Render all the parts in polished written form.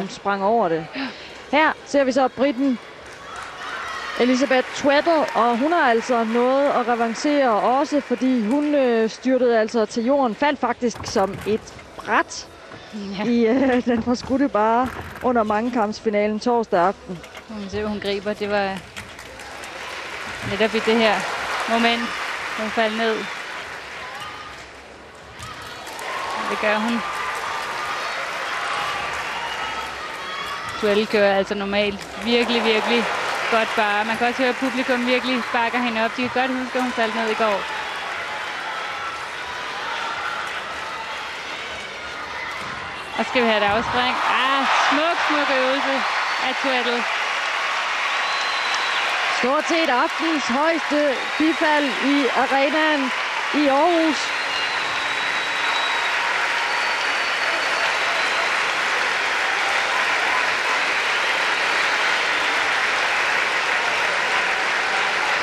hun sprang over det. Her ser vi så briten Elizabeth Tweddle, og hun har altså nået at revancere også, fordi hun styrtede altså til jorden. Faldt faktisk som et bræt i den forskudte bare under mangekampsfinalen torsdag aften. Hun griber. Det var netop i det her moment, hun faldt ned. Det gør hun. Tweddle kører altså normalt virkelig godt bare. Man kan også høre, at publikum virkelig bakker hende op. De kan godt huske, at hun faldt ned i går. Og skal vi have et afspring. Smuk øvelse af Tweddle. Stort set aftens højeste bifald i arenaen i Aarhus.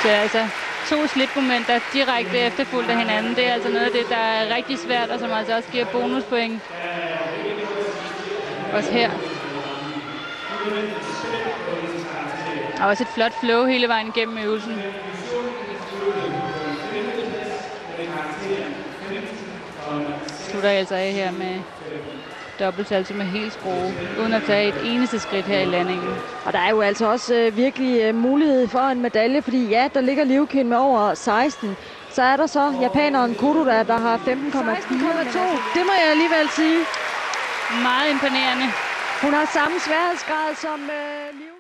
Så altså 2 slipmomenter direkte efterfulgt af hinanden. Det er altså noget af det, der er rigtig svært, og som altså også giver bonuspoint. Også her. Og også et flot flow hele vejen igennem øvelsen. Slutter altså af her med dobbeltsalto med helt skrue, uden at tage et eneste skridt her i landingen. Og der er jo altså også virkelig mulighed for en medalje, fordi ja, der ligger Liukin med over 16. Så er der så japaneren Kuroda, der har 15,4. Det må jeg alligevel sige. Meget imponerende. Hun har samme sværhedsgrad som Liukin.